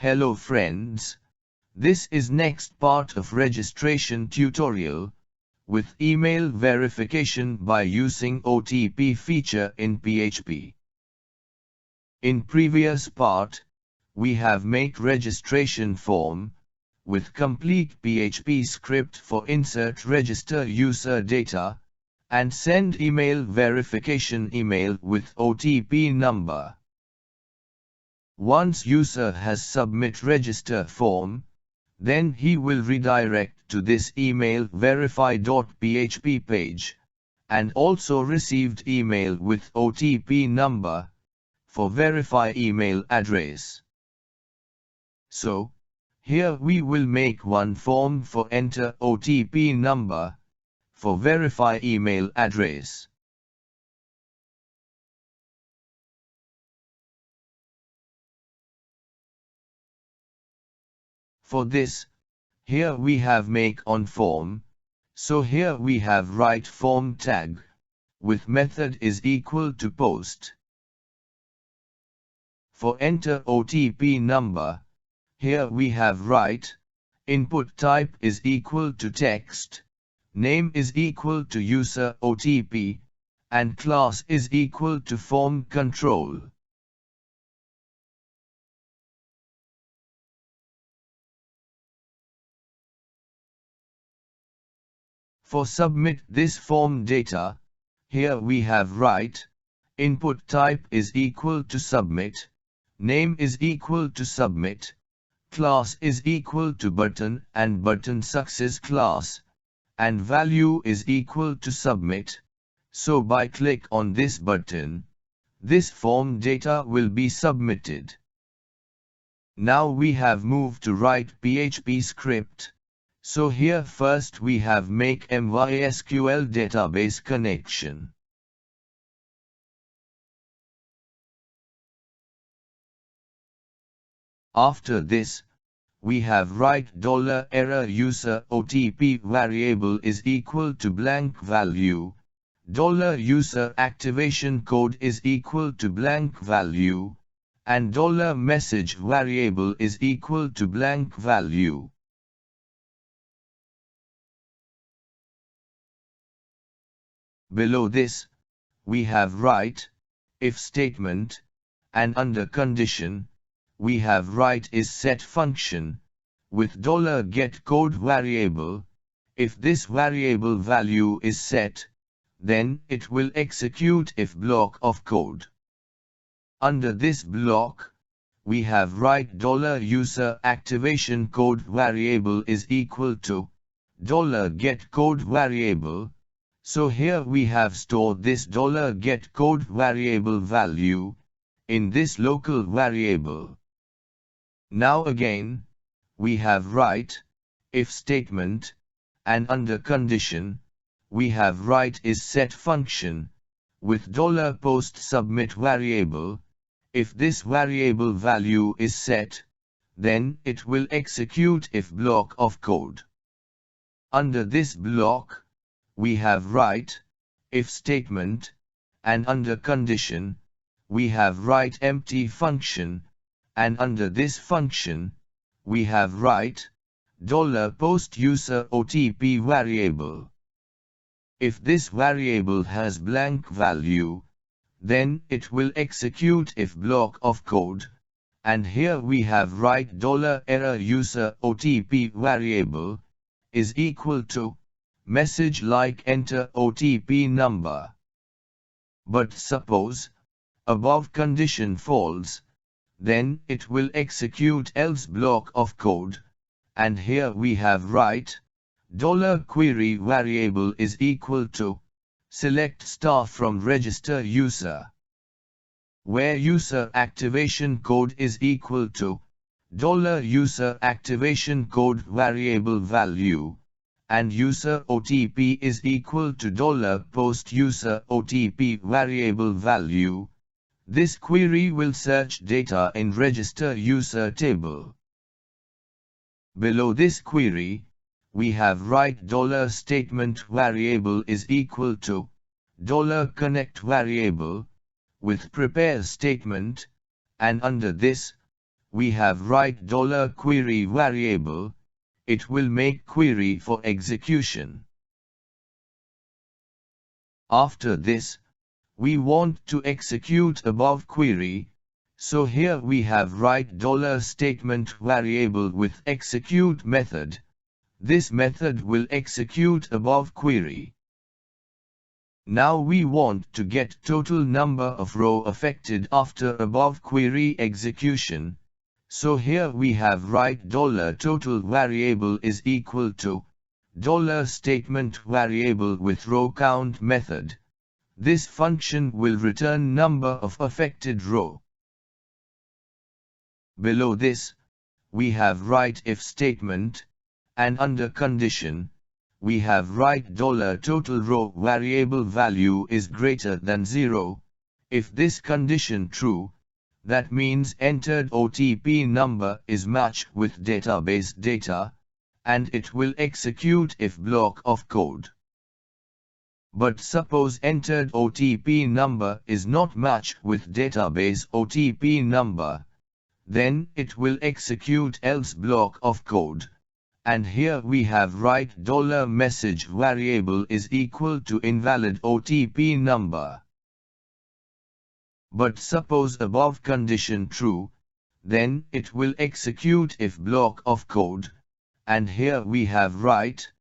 Hello friends, this is next part of registration tutorial, with email verification by using OTP feature in PHP. In previous part, we have made registration form, with complete PHP script for insert register user data, and send email verification email with OTP number. Once user has submit register form, then he will redirect to this email verify.php page, and also received email with OTP number, for verify email address. So, here we will make one form for enter OTP number, for verify email address. For this, here we have make on form, so here we have write form tag, with method is equal to post. For enter OTP number, here we have write, input type is equal to text, name is equal to user OTP, and class is equal to form control. For submit this form data, here we have write, input type is equal to submit, name is equal to submit, class is equal to button and button success class, and value is equal to submit. So by click on this button, this form data will be submitted. Now we have moved to write PHP script. So here first we have make MySQL database connection. After this, we have write $error user OTP variable is equal to blank value, $user activation code is equal to blank value, and $message variable is equal to blank value. Below this, we have write, if statement, and under condition, we have write is set function, with $getCode variable. If this variable value is set, then it will execute if block of code. Under this block, we have write $user activation code variable is equal to $getCode variable. So here we have stored this $getCode variable value in this local variable. Now again, we have write, if statement, and under condition, we have write is set function, with $post submit variable. If this variable value is set, then it will execute if block of code. Under this block, we have write, if statement, and under condition, we have write empty function, and under this function, we have write, $post user OTP variable. If this variable has blank value, then it will execute if block of code, and here we have write $error user OTP variable, is equal to, message like enter OTP number. But suppose, above condition false, then it will execute else block of code, and here we have write, $query variable is equal to, select star from register user, where user activation code is equal to, $user activation code variable value, and user OTP is equal to $post user OTP variable value. This query will search data in register user table. Below this query, we have write $statement variable is equal to $connect variable, with prepare statement, and under this, we have write $query variable, it will make query for execution. After this, we want to execute above query, so here we have write $statement variable with execute method. This method will execute above query. Now we want to get total number of row affected after above query execution. So here we have write $total variable is equal to $statement variable with row count method. This function will return number of affected row. Below this, we have write if statement, and under condition, we have write $total row variable value is greater than 0. If this condition true, that means entered OTP number is matched with database data, and it will execute if block of code. But suppose entered OTP number is not matched with database OTP number, then it will execute else block of code. And here we have write $message variable is equal to invalid OTP number. But suppose above condition true, then it will execute if block of code, and here we have write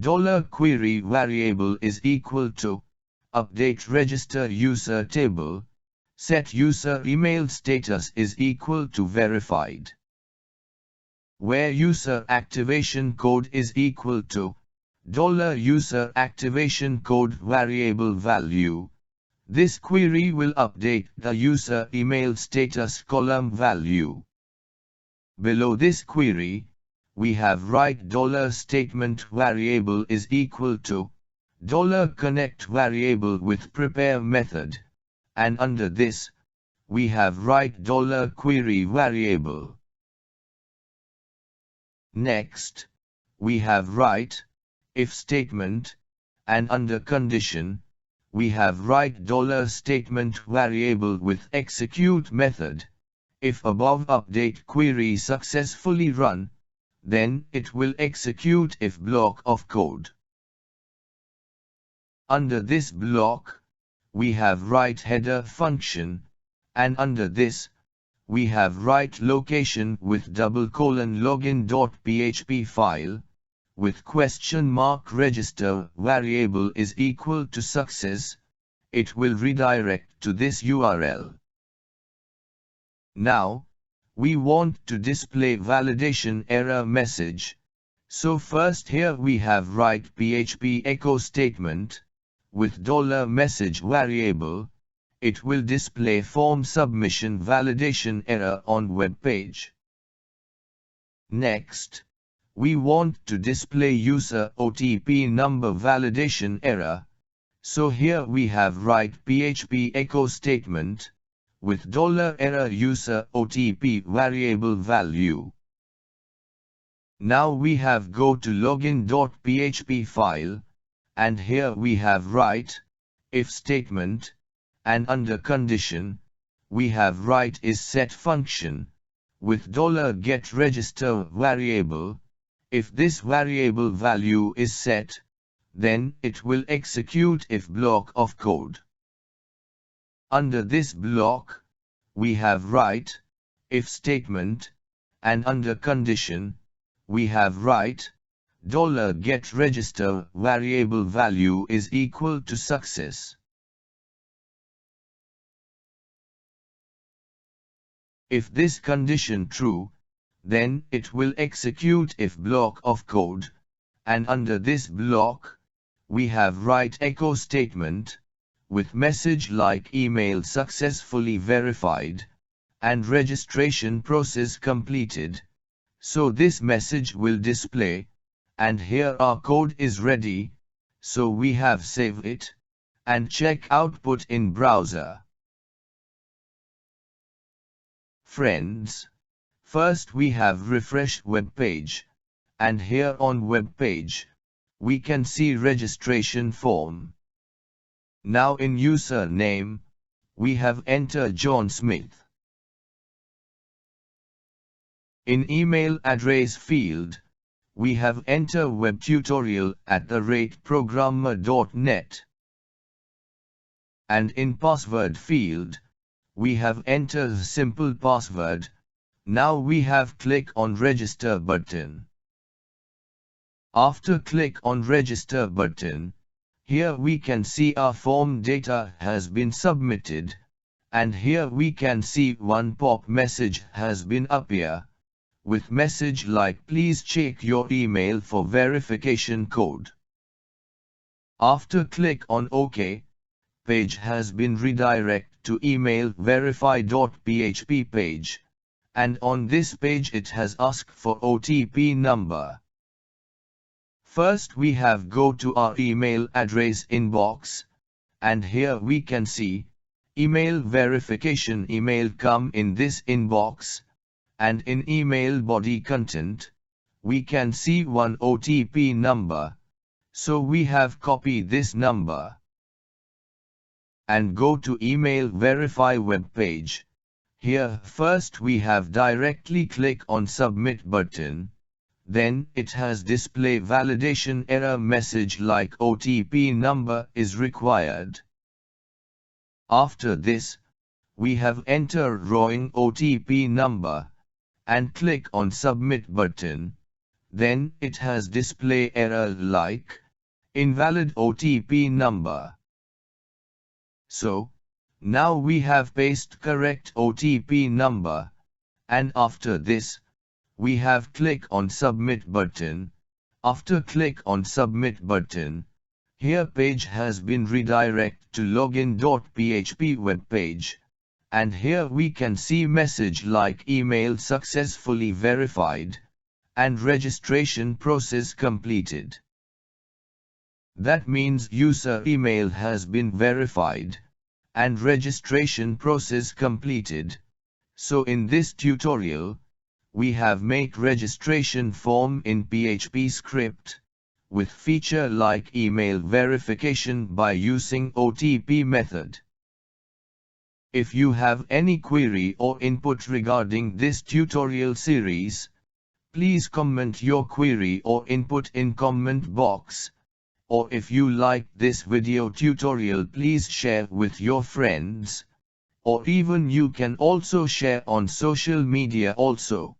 $query variable is equal to update register user table, set user email status is equal to verified, where user activation code is equal to $user activation code variable value. This query will update the user email status column value. Below this query, we have write $statement variable is equal to $connect variable with prepare method, and under this, we have write $query variable. Next, we have write if statement, and under condition, we have write $statement variable with execute method. If above update query successfully run, then it will execute if block of code. Under this block, we have write header function, and under this, we have write location with :login.php file, with question mark register variable is equal to success, it will redirect to this URL. Now, we want to display validation error message, so first here we have write PHP echo statement, with $message variable, it will display form submission validation error on web page. Next, we want to display user OTP number validation error, so here we have write PHP echo statement, with $error user OTP variable value. Now we have go to login.php file, and here we have write if statement, and under condition, we have write is set function, with $get register variable. If this variable value is set, then it will execute if block of code. Under this block, we have write if statement, and under condition, we have write $get register variable value is equal to success. If this condition true, then it will execute if block of code, and under this block, we have write echo statement, with message like email successfully verified, and registration process completed, so this message will display, and here our code is ready, so we have saved it, and check output in browser. Friends, first we have refreshed web page, and here on web page, we can see registration form. Now in username, we have entered John Smith. In email address field, we have enter webtutorial@programmer.net. And in password field, we have entered simple password. Now we have click on register button. After click on register button, here we can see our form data has been submitted, and here we can see one pop message has been appear, with message like please check your email for verification code. After click on OK, page has been redirected to email verify.php page, and on this page it has asked for OTP number. First we have go to our email address inbox, and here we can see email verification email come in this inbox, and in email body content, we can see one OTP number, so we have copy this number and go to email verify web page. Here first we have directly click on submit button, then it has display validation error message like OTP number is required. After this, we have enter wrong OTP number, and click on submit button, then it has display error like invalid OTP number. So, now we have paste correct OTP number, and after this, we have click on submit button. After click on submit button, here page has been redirected to login.php web page, and here we can see message like email successfully verified, and registration process completed. That means user email has been verified, and registration process completed. So in this tutorial, we have make registration form in PHP Script, with feature like email verification by using OTP method. If you have any query or input regarding this tutorial series, please comment your query or input in comment box. Or if you like this video tutorial, please share with your friends, or even you can also share on social media also.